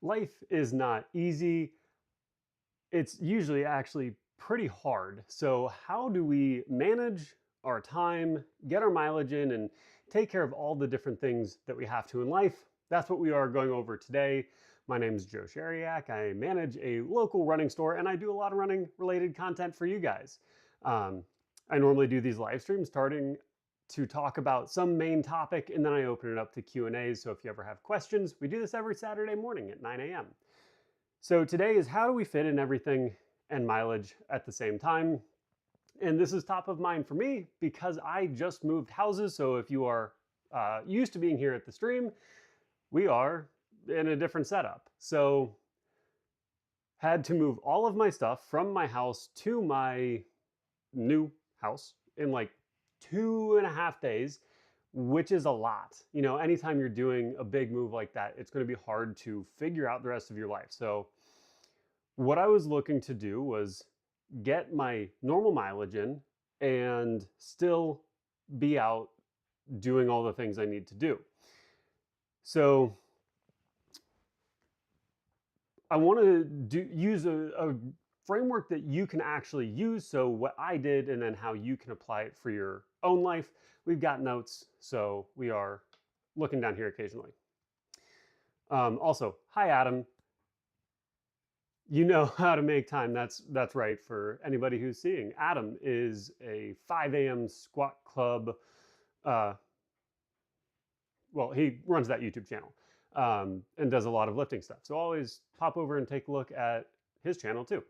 Life is not easy. It's usually actually pretty hard. So, how do we manage our time, get our mileage in, and take care of all the different things that we have to in life? That's what we are going over today. My name is Joe Shariak. I manage a local running store and I do a lot of running related content for you guys. Um, I normally do these live streams starting to talk about some main topic and then I open it up to Q&As. So if you ever have questions, we do this every Saturday morning at 9 a.m. So today is how do we fit in everything and mileage at the same time? And this is top of mind for me because I just moved houses. So if you are used to being here at the stream, we are in a different setup. So had to move all of my stuff from my house to my new house in like 2.5 days, which is a lot. You know, anytime you're doing a big move like that, it's going to be hard to figure out the rest of your life. So what I was looking to do was get my normal mileage in and still be out doing all the things I need to do. So I want to use a framework that you can actually use. So what I did and then how you can apply it for your own life. We've got notes, so we are looking down here occasionally. Also, hi Adam. You know how to make time. That's right. For anybody who's seeing, Adam is a 5 a.m. squat club. Uh, well, he runs that YouTube channel and does a lot of lifting stuff. So always pop over and take a look at his channel too.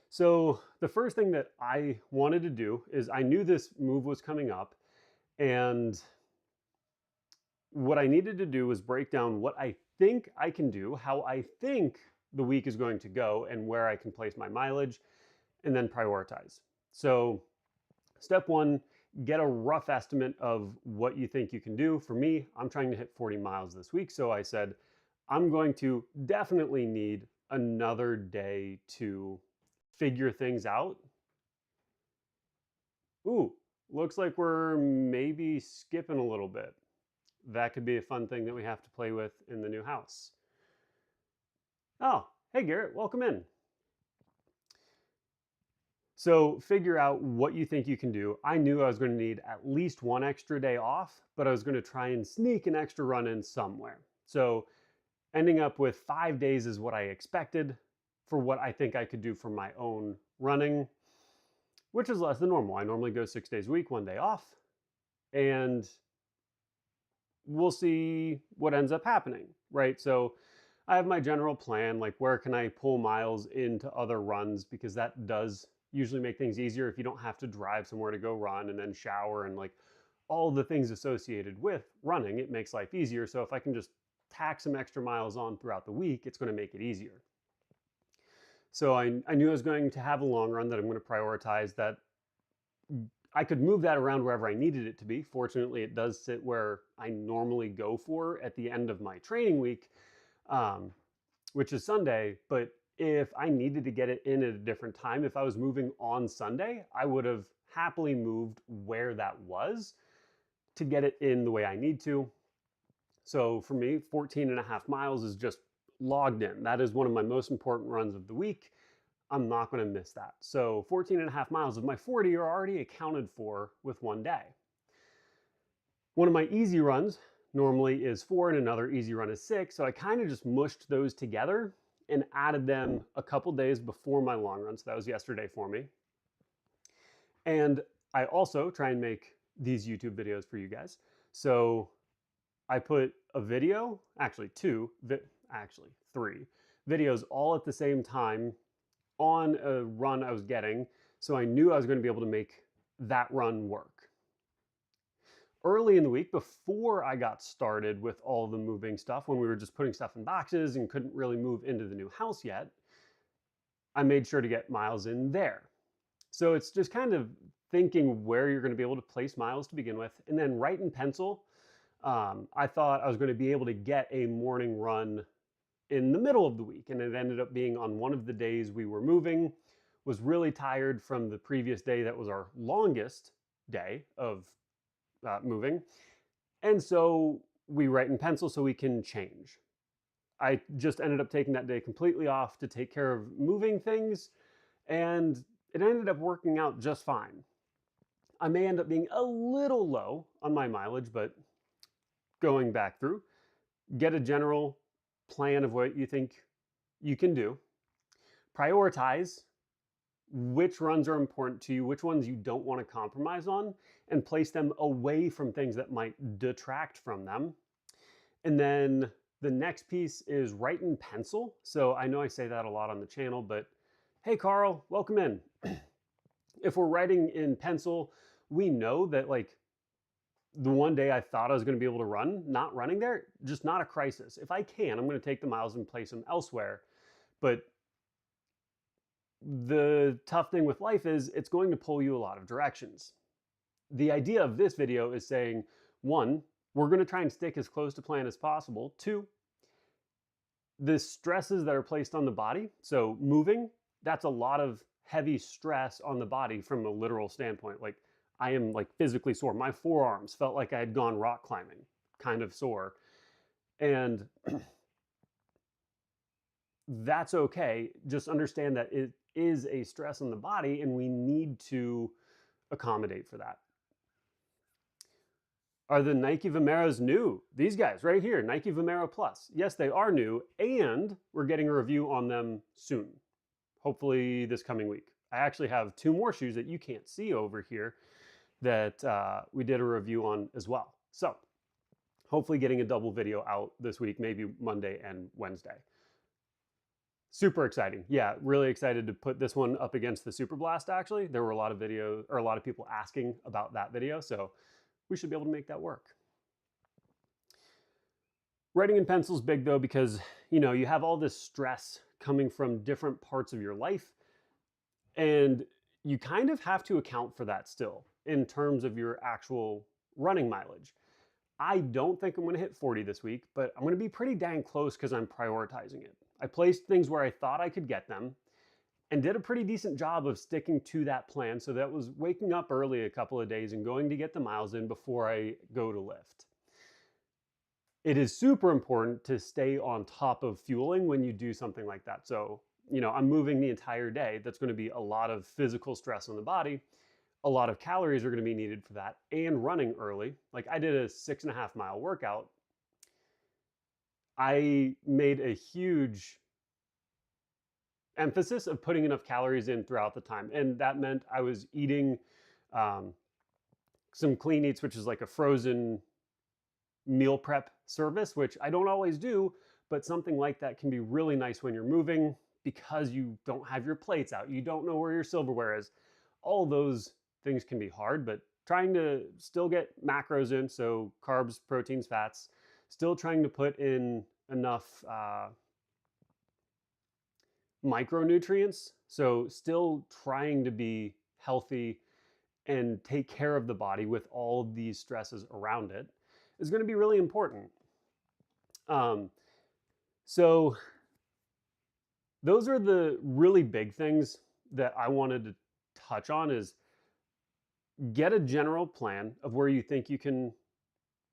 So the first thing that I wanted to do is I knew this move was coming up, and what I needed to do was break down what I think I can do, how I think the week is going to go, and where I can place my mileage, and then prioritize. So, step one, get a rough estimate of what you think you can do. For me, I'm trying to hit 40 miles this week. So I said, I'm going to definitely need another day to figure things out. Ooh, looks like we're maybe skipping a little bit. That could be a fun thing that we have to play with in the new house. Oh, hey Garrett, welcome in. So figure out what you think you can do. I knew I was going to need at least one extra day off, but I was going to try and sneak an extra run in somewhere. So ending up with 5 days is what I expected for what I think I could do for my own running, which is less than normal. I normally go 6 days a week, one day off, and we'll see what ends up happening, right? So I have my general plan, like where can I pull miles into other runs, because that does usually make things easier if you don't have to drive somewhere to go run and then shower and like all the things associated with running. It makes life easier. So if I can just tack some extra miles on throughout the week, it's going to make it easier. So I knew I was going to have a long run that I'm going to prioritize, that I could move that around wherever I needed it to be. Fortunately, it does sit where I normally go for at the end of my training week, which is Sunday. But if I needed to get it in at a different time, if I was moving on Sunday, I would have happily moved where that was to get it in the way I need to. So for me, 14.5 miles is just logged in. That is one of my most important runs of the week. I'm not going to miss that. So 14.5 miles of my 40 are already accounted for with one day. One of my easy runs normally is 4 and another easy run is 6. So I kind of just mushed those together and added them a couple days before my long run. So that was yesterday for me. And I also try and make these YouTube videos for you guys. So I put a video, actually three videos all at the same time on a run I was getting, so I knew I was going to be able to make that run work. Early in the week, before I got started with all the moving stuff, when we were just putting stuff in boxes and couldn't really move into the new house yet, I made sure to get miles in there. So it's just kind of thinking where you're going to be able to place miles to begin with, and then write in pencil. I thought I was going to be able to get a morning run in the middle of the week, and it ended up being on one of the days we were moving. Was really tired from the previous day that was our longest day of moving, and so we write in pencil so we can change. I just ended up taking that day completely off to take care of moving things, and it ended up working out just fine. I may end up being a little low on my mileage, but going back through, get a general plan of what you think you can do. Prioritize which runs are important to you, which ones you don't want to compromise on, and place them away from things that might detract from them. And then the next piece is write in pencil. So I know I say that a lot on the channel, but hey, Carl, welcome in. If we're writing in pencil, we know that like the one day I thought I was going to be able to run, not running there, just not a crisis. If I can, I'm going to take the miles and place them elsewhere. But the tough thing with life is it's going to pull you a lot of directions. The idea of this video is saying, one, we're going to try and stick as close to plan as possible. Two, the stresses that are placed on the body, so moving, that's a lot of heavy stress on the body from a literal standpoint. Like I am like physically sore. My forearms felt like I had gone rock climbing, kind of sore. And that's okay. Just understand that it is a stress on the body and we need to accommodate for that. Are the Nike Vomeros new? These guys right here, Nike Vomero Plus. Yes, they are new, and we're getting a review on them soon. Hopefully this coming week. I actually have 2 more shoes that you can't see over here that we did a review on as well. So hopefully getting a double video out this week, maybe Monday and Wednesday. Super exciting. Yeah, really excited to put this one up against the Super Blast actually. There were a lot of people asking about that video, so we should be able to make that work. Writing in pencil is big though, because you have all this stress coming from different parts of your life, and you kind of have to account for that still in terms of your actual running mileage. I don't think I'm going to hit 40 this week, but I'm going to be pretty dang close because I'm prioritizing it. I placed things where I thought I could get them and did a pretty decent job of sticking to that plan. So that was waking up early a couple of days and going to get the miles in before I go to lift. It is super important to stay on top of fueling when you do something like that. So, I'm moving the entire day. That's going to be a lot of physical stress on the body. A lot of calories are going to be needed for that, and running early. Like I did a 6.5 mile workout. I made a huge emphasis of putting enough calories in throughout the time. And that meant I was eating some clean eats, which is like a frozen meal prep service, which I don't always do, but something like that can be really nice when you're moving because you don't have your plates out. You don't know where your silverware is. All those things can be hard, but trying to still get macros in, so carbs, proteins, fats, still trying to put in enough micronutrients, so still trying to be healthy and take care of the body with all of these stresses around it is going to be really important. So those are the really big things that I wanted to touch on, is get a general plan of where you think you can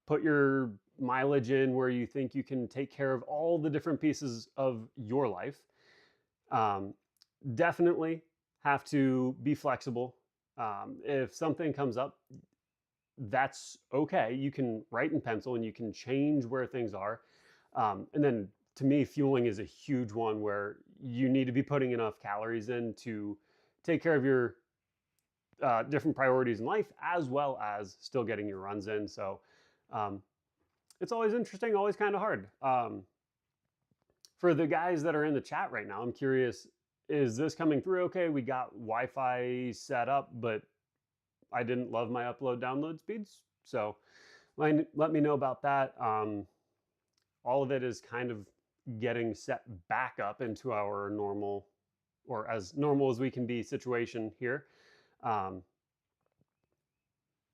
put your mileage in, where you think you can take care of all the different pieces of your life. Definitely have to be flexible. If something comes up, that's okay. You can write in pencil and you can change where things are. And then to me, fueling is a huge one where you need to be putting enough calories in to take care of your different priorities in life, as well as still getting your runs in. So it's always interesting, always kind of hard. For the guys that are in the chat right now, I'm curious, is this coming through okay? We got Wi-Fi set up, but I didn't love my upload download speeds. So let me know about that. All of it is kind of getting set back up into our normal, or as normal as we can be, situation here.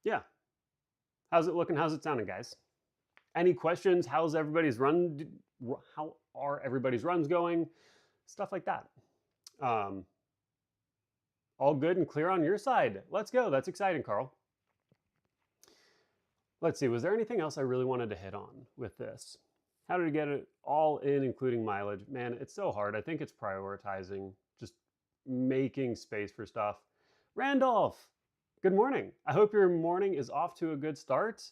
Yeah. How's it looking? How's it sounding, guys? Any questions? How's everybody's run? How are everybody's runs going? Stuff like that. All good and clear on your side. Let's go. That's exciting, Carl. Let's see. Was there anything else I really wanted to hit on with this? How to get it all in, including mileage. Man, it's so hard. I think it's prioritizing, just making space for stuff. Randolph, good morning. I hope your morning is off to a good start.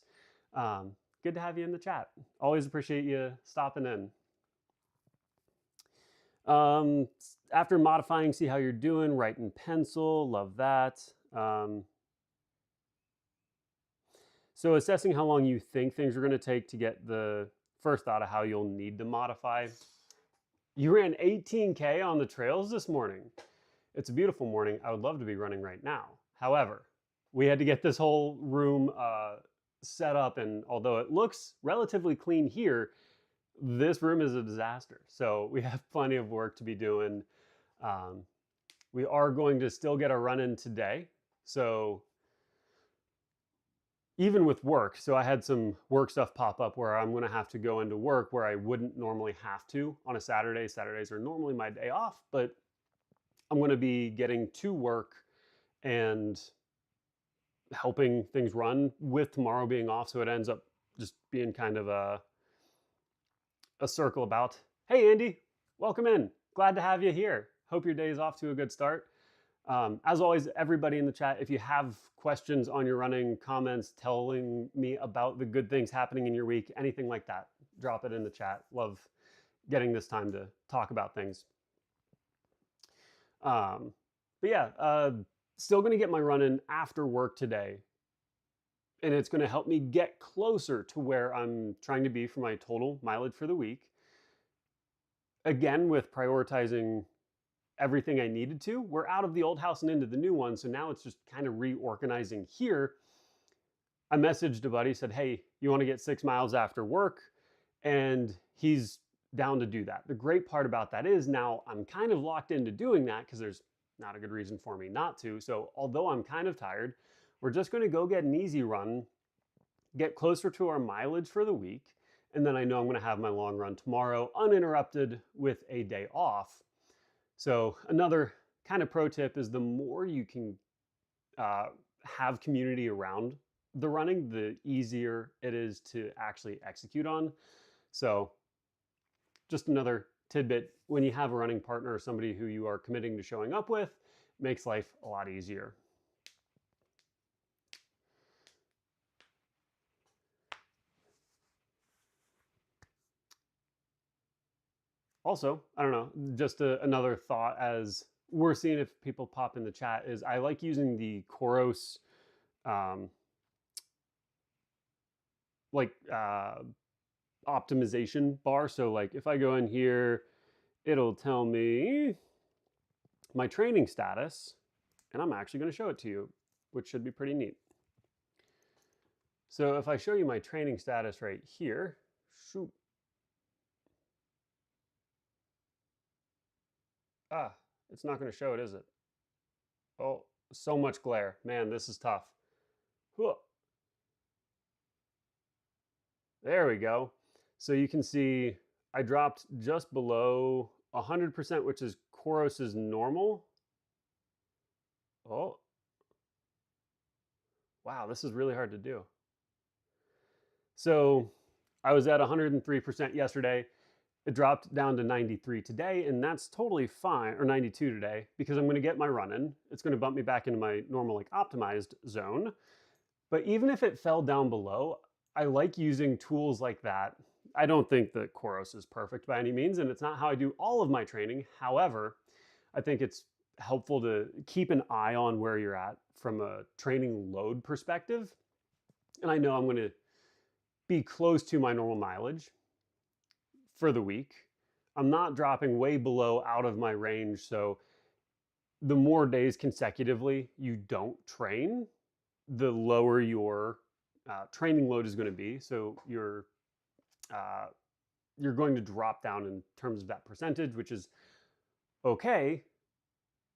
Um, Good to have you in the chat. Always appreciate you stopping in. After modifying, see how you're doing. Write in pencil. Love that. So assessing how long you think things are going to take to get the first thought of how you'll need to modify. You ran 18K on the trails this morning. It's a beautiful morning. I would love to be running right now. However, we had to get this whole room set up, and although it looks relatively clean here, this room is a disaster. So we have plenty of work to be doing. We are going to still get a run in today. So even with work, so I had some work stuff pop up where I'm going to have to go into work where I wouldn't normally have to on a Saturday. Saturdays are normally my day off, but I'm going to be getting to work and helping things run with tomorrow being off. So it ends up just being kind of a circle about, hey, Andy, welcome in. Glad to have you here. Hope your day is off to a good start. As always, everybody in the chat, if you have questions on your running, comments, telling me about the good things happening in your week, anything like that, drop it in the chat. Love getting this time to talk about things. But yeah, still going to get my run in after work today. And it's going to help me get closer to where I'm trying to be for my total mileage for the week. Again, with prioritizing everything I needed to. We're out of the old house and into the new one, so now it's just kind of reorganizing here. I messaged a buddy, said, hey, you want to get 6 miles after work? And he's down to do that. The great part about that is now I'm kind of locked into doing that because there's not a good reason for me not to. So although I'm kind of tired, we're just going to go get an easy run, get closer to our mileage for the week, and then I know I'm going to have my long run tomorrow uninterrupted with a day off. So another kind of pro tip is the more you can have community around the running, the easier it is to actually execute on. So just another tidbit, when you have a running partner or somebody who you are committing to showing up with, makes life a lot easier. Also, I don't know, just another thought as we're seeing if people pop in the chat is I like using the Coros optimization bar. So like if I go in here, it'll tell me my training status, and I'm actually going to show it to you, which should be pretty neat. So if I show you my training status right here, shoot. It's not going to show it, is it? Oh, so much glare. Man, this is tough. There we go. So you can see I dropped just below 100%, which is Coros's normal. Oh. Wow, this is really hard to do. So I was at 103% yesterday. It dropped down to 93 today, and that's totally fine, or 92 today, because I'm going to get my run in. It's going to bump me back into my normal, like, optimized zone. But even if it fell down below, I like using tools like that. I don't think that Coros is perfect by any means, and it's not how I do all of my training. However, I think it's helpful to keep an eye on where you're at from a training load perspective. And I know I'm going to be close to my normal mileage for the week. I'm not dropping way below out of my range. So the more days consecutively you don't train, the lower your training load is going to be. So you're going to drop down in terms of that percentage, which is okay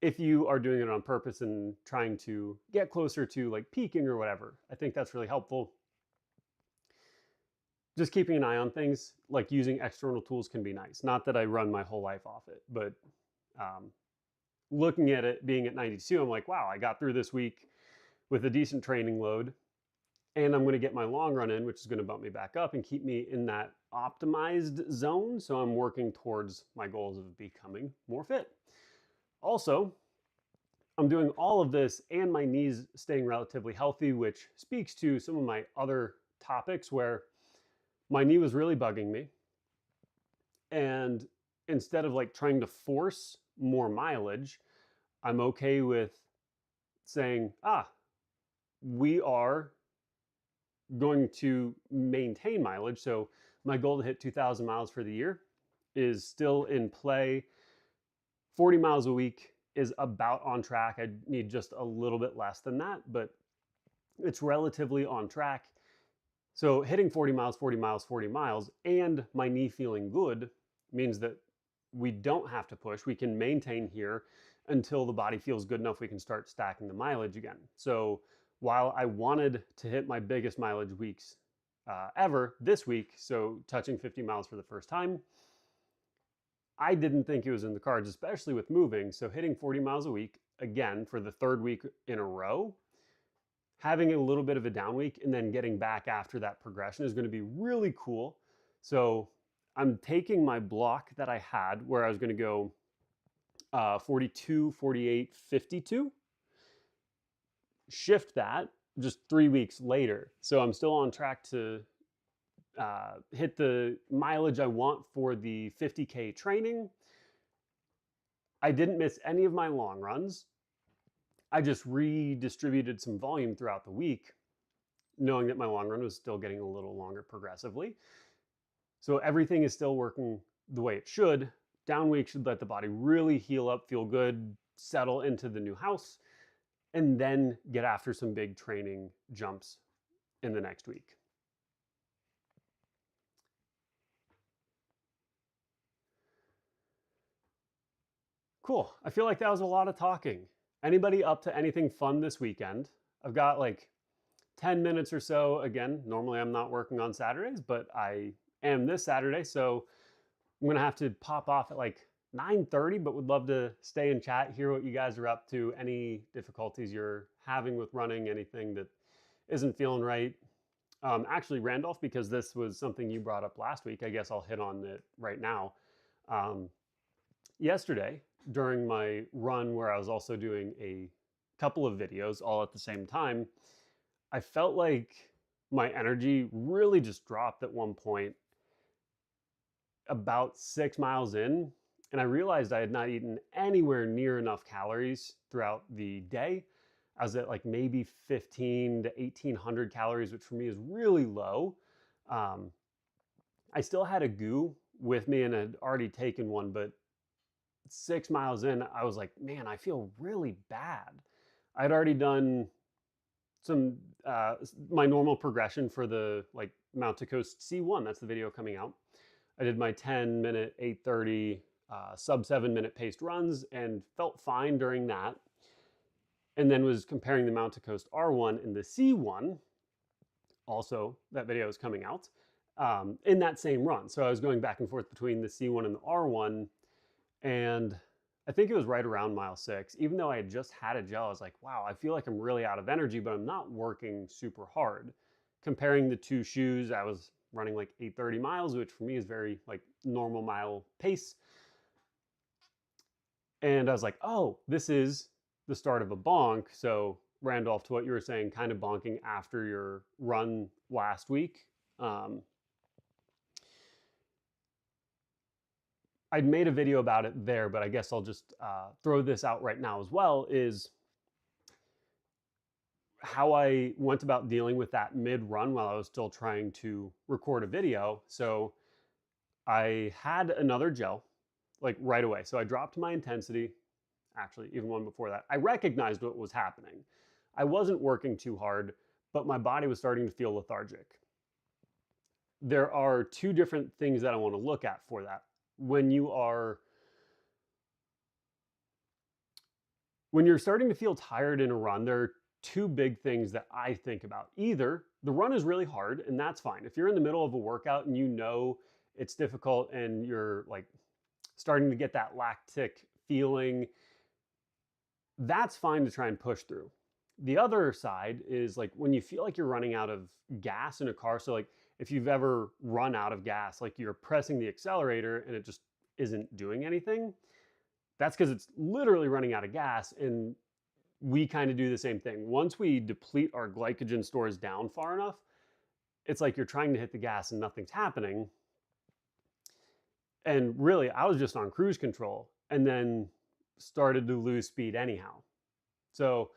if you are doing it on purpose and trying to get closer to like peaking or whatever. I think that's really helpful. Just keeping an eye on things, like using external tools can be nice. Not that I run my whole life off it, but looking at it being at 92, I'm like, wow, I got through this week with a decent training load. and I'm going to get my long run in, which is going to bump me back up and keep me in that optimized zone. So I'm working towards my goals of becoming more fit. Also, I'm doing all of this and my knees staying relatively healthy, which speaks to some of my other topics where my knee was really bugging me. And instead of like trying to force more mileage, I'm okay with saying, we are going to maintain mileage. So my goal to hit 2,000 miles for the year is still in play. 40 miles a week is about on track. I need just a little bit less than that, but it's relatively on track. So hitting 40 miles, 40 miles, 40 miles, and my knee feeling good means that we don't have to push. We can maintain here until the body feels good enough we can start stacking the mileage again. So while I wanted to hit my biggest mileage weeks ever this week, so touching 50 miles for the first time, I didn't think it was in the cards, especially with moving. So hitting 40 miles a week, again, for the third week in a row, having a little bit of a down week and then getting back after that progression is going to be really cool. So I'm taking my block that I had where I was going to go 42, 48, 52, shift that just 3 weeks later. So I'm still on track to hit the mileage I want for the 50K training. I didn't miss any of my long runs. I just redistributed some volume throughout the week, knowing that my long run was still getting a little longer progressively. So everything is still working the way it should. Down week should let the body really heal up, feel good, settle into the new house, and then get after some big training jumps in the next week. Cool. I feel like that was a lot of talking. Anybody up to anything fun this weekend? I've got like 10 minutes or so. Again, normally I'm not working on Saturdays, but I am this Saturday. So I'm going to have to pop off at like 9:30, but would love to stay and chat, hear what you guys are up to, any difficulties you're having with running, anything that isn't feeling right. Actually, Randolph, because this was something you brought up last week, I guess I'll hit on it right now. Yesterday, during my run where I was also doing a couple of videos all at the same time, I felt like my energy really just dropped at one point about 6 miles in, and I realized I had not eaten anywhere near enough calories throughout the day. I was at like maybe 15 to 1800 calories, which for me is really low. I still had a goo with me and had already taken one, but 6 miles in, I was like, man, I feel really bad. I'd already done some my normal progression for the like Mount to Coast C1. That's the video coming out. I did my 10-minute, 8:30, sub 7-minute paced runs and felt fine during that. And then was comparing the Mount to Coast R1 and the C1. Also, that video is coming out in that same run. So I was going back and forth between the C1 and the R1. And I think it was right around mile 6. Even though I had just had a gel, I was like, wow, I feel like I'm really out of energy, but I'm not working super hard. Comparing the two shoes, I was running like 8:30 miles, which for me is very like normal mile pace. And I was like, oh, this is the start of a bonk. So Randolph, to what you were saying, kind of bonking after your run last week. I'd made a video about it there, but I guess I'll just throw this out right now as well, is how I went about dealing with that mid-run while I was still trying to record a video. So I had another gel like right away. So I dropped my intensity, actually even one before that. I recognized what was happening. I wasn't working too hard, but my body was starting to feel lethargic. There are two different things that I want to look at for that. When you're starting to feel tired in a run, there are two big things that I think about. Either the run is really hard, and that's fine. If you're in the middle of a workout and you know it's difficult and you're like starting to get that lactic feeling, that's fine to try and push through. The other side is like when you feel like you're running out of gas in a car. So like if you've ever run out of gas, like you're pressing the accelerator and it just isn't doing anything, that's because it's literally running out of gas. And we kind of do the same thing. Once we deplete our glycogen stores down far enough, it's like you're trying to hit the gas and nothing's happening. And really, I was just on cruise control and then started to lose speed anyhow. So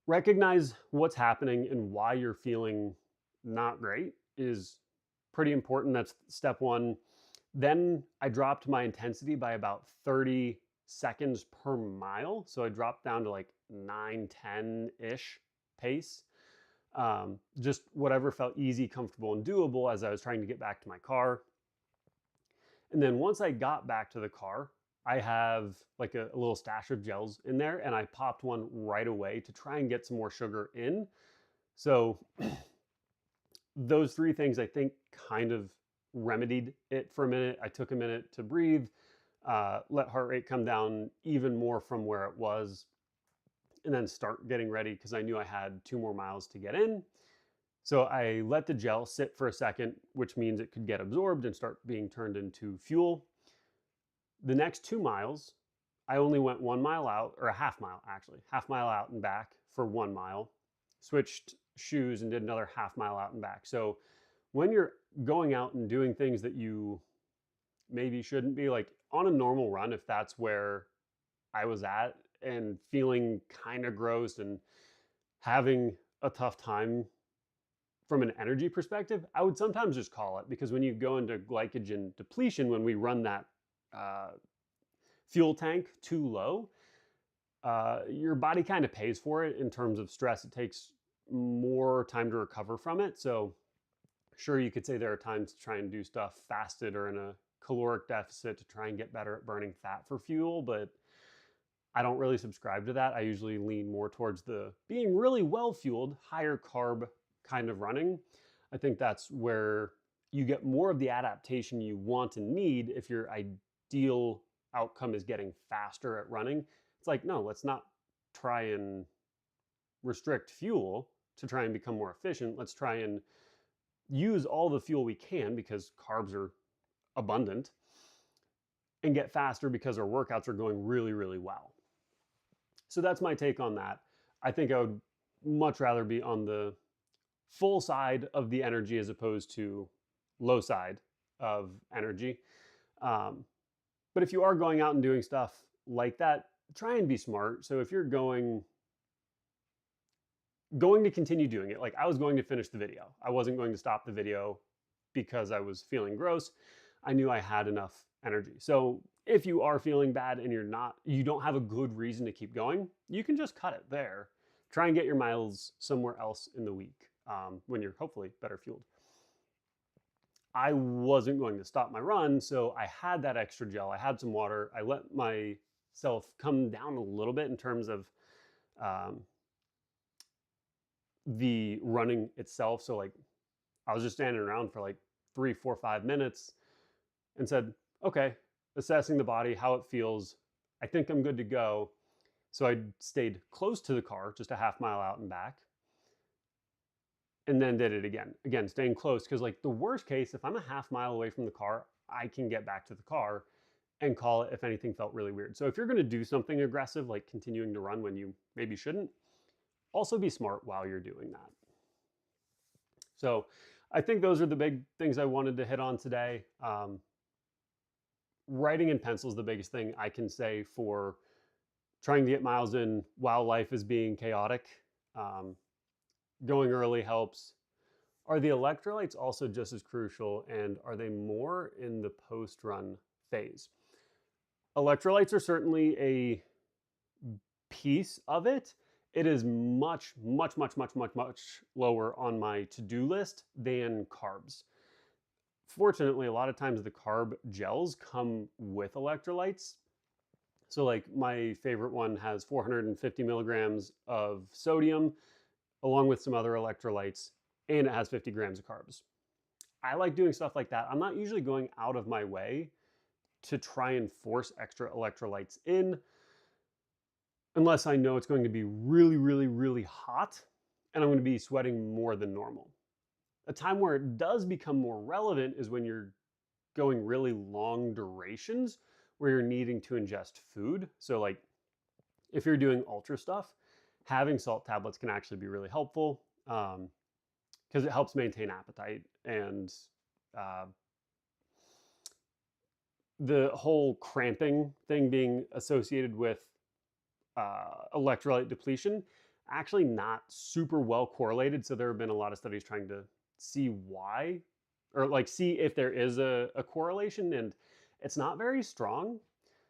recognize what's happening and why you're feeling not great is pretty important. That's step one. Then I dropped my intensity by about 30 seconds per mile. So I dropped down to like 9, 10-ish pace. Just whatever felt easy, comfortable, and doable as I was trying to get back to my car. And then once I got back to the car, I have like a little stash of gels in there, and I popped one right away to try and get some more sugar in. So those three things I think kind of remedied it for a minute. I took a minute to breathe, let heart rate come down even more from where it was, and then start getting ready because I knew I had 2 more miles to get in. So I let the gel sit for a second, which means it could get absorbed and start being turned into fuel. The next 2 miles, I only went 1 mile out, or a half mile actually, half mile out and back for 1 mile, switched shoes and did another half mile out and back. So when you're going out and doing things that you maybe shouldn't be, like on a normal run, if that's where I was at and feeling kind of gross and having a tough time from an energy perspective, I would sometimes just call it, because when you go into glycogen depletion, when we run that fuel tank too low, your body kind of pays for it in terms of stress. It takes more time to recover from it. So sure, you could say there are times to try and do stuff fasted or in a caloric deficit to try and get better at burning fat for fuel, but I don't really subscribe to that. I usually lean more towards the being really well fueled, higher carb kind of running. I think that's where you get more of the adaptation you want and need if your ideal outcome is getting faster at running. It's like, no, let's not try and restrict fuel to try and become more efficient. Let's try and use all the fuel we can because carbs are abundant and get faster because our workouts are going really, really well. So that's my take on that. I think I would much rather be on the full side of the energy as opposed to low side of energy. But if you are going out and doing stuff like that, try and be smart. So if you're going to continue doing it, like I was going to finish the video. I wasn't going to stop the video because I was feeling gross. I knew I had enough energy. So if you are feeling bad and you don't have a good reason to keep going, you can just cut it there. Try and get your miles somewhere else in the week when you're hopefully better fueled. I wasn't going to stop my run, so I had that extra gel. I had some water. I let myself come down a little bit in terms of the running itself. So like I was just standing around for like 3, 4, 5 minutes and said, okay, assessing the body, how it feels. I think I'm good to go. So I stayed close to the car, just a half mile out and back, and then did it again. Again, staying close, because like the worst case, if I'm a half mile away from the car, I can get back to the car and call it if anything felt really weird. So if you're going to do something aggressive, like continuing to run when you maybe shouldn't, also be smart while you're doing that. So I think those are the big things I wanted to hit on today. Writing in pencil is the biggest thing I can say for trying to get miles in while life is being chaotic. Going early helps. Are the electrolytes also just as crucial, and are they more in the post-run phase? Electrolytes are certainly a piece of it. It is much, much, much, much, much, much lower on my to-do list than carbs. Fortunately, a lot of times the carb gels come with electrolytes. So like my favorite one has 450 milligrams of sodium along with some other electrolytes, and it has 50 grams of carbs. I like doing stuff like that. I'm not usually going out of my way to try and force extra electrolytes in unless I know it's going to be really, really, really hot and I'm going to be sweating more than normal. A time where it does become more relevant is when you're going really long durations where you're needing to ingest food. So like if you're doing ultra stuff, having salt tablets can actually be really helpful because it helps maintain appetite. And uh, the whole cramping thing being associated with electrolyte depletion actually not super well correlated. So there have been a lot of studies trying to see why, or like see if there is a correlation, and it's not very strong.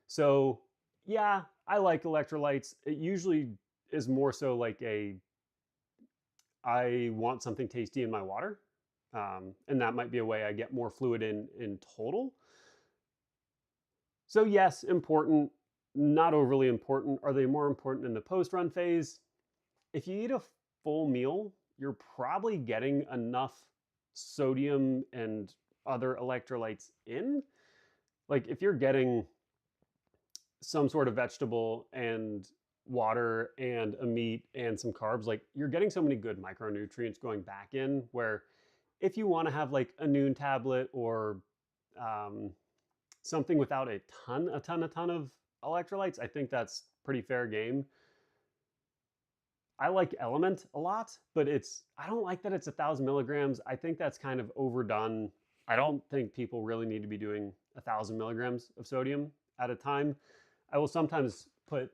So yeah, I like electrolytes. It usually is more so like I want something tasty in my water, and that might be a way I get more fluid in total. So yes, important, not overly important. Are they more important in the post-run phase? If you eat a full meal, you're probably getting enough sodium and other electrolytes in. Like if you're getting some sort of vegetable and water and a meat and some carbs, like you're getting so many good micronutrients going back in, where if you want to have like a noon tablet or um, something without a ton of electrolytes, I think that's pretty fair game. I like Element a lot, but I don't like that it's 1,000 milligrams. I think that's kind of overdone. I don't think people really need to be doing 1,000 milligrams of sodium at a time. I will sometimes put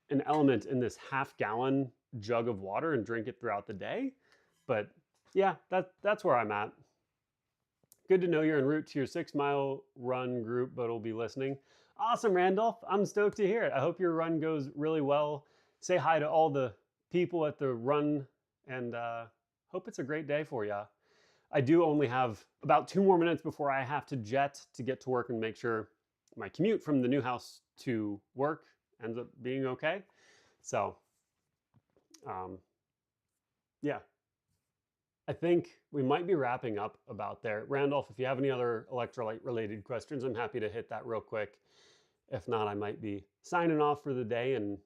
an Element in this half-gallon jug of water and drink it throughout the day. But yeah, that's where I'm at. Good to know you're en route to your 6 mile run group, but will be listening. Awesome, Randolph. I'm stoked to hear it. I hope your run goes really well. Say hi to all the people at the run and hope it's a great day for you. I do only have about 2 more minutes before I have to jet to get to work and make sure my commute from the new house to work ends up being okay. So, yeah, I think we might be wrapping up about there. Randolph, if you have any other electrolyte related questions, I'm happy to hit that real quick. If not, I might be signing off for the day and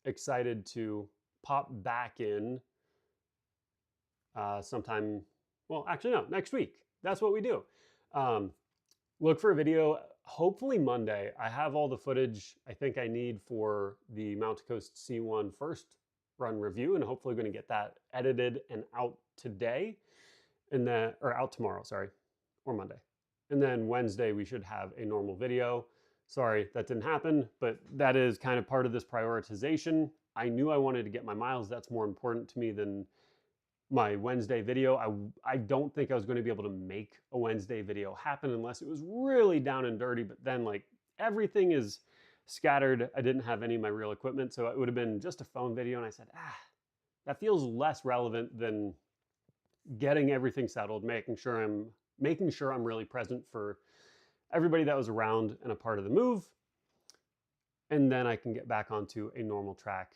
excited to pop back in sometime. Well, actually, no, next week. That's what we do. Um, look for a video, hopefully Monday. I have all the footage I think I need for the Mountain Coast C1 first run review, and hopefully going to get that edited and out today, and then, or out tomorrow, sorry, or Monday. And then Wednesday we should have a normal video. Sorry that didn't happen, but that is kind of part of this prioritization. I knew I wanted to get my miles. That's more important to me than my Wednesday video. I don't think I was going to be able to make a Wednesday video happen unless it was really down and dirty, but then like everything is scattered. I didn't have any of my real equipment, so it would have been just a phone video, and I said, that feels less relevant than getting everything settled, making sure I'm really present for everybody that was around and a part of the move, and then I can get back onto a normal track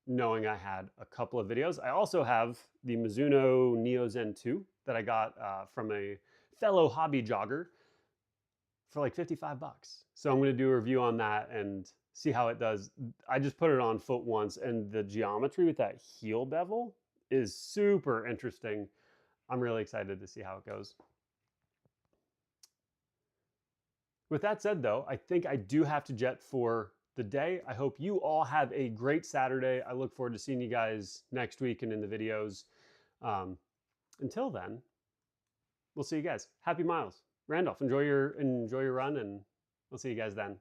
knowing I had a couple of videos. I also have the Mizuno Neo Zen 2 that I got from a fellow hobby jogger for like 55 bucks. So I'm going to do a review on that and see how it does. I just put it on foot once, and the geometry with that heel bevel is super interesting. I'm really excited to see how it goes. With that said, though, I think I do have to jet for the day. I hope you all have a great Saturday. I look forward to seeing you guys next week and in the videos. Until then, we'll see you guys. Happy miles. Randolph, enjoy your run, and we'll see you guys then.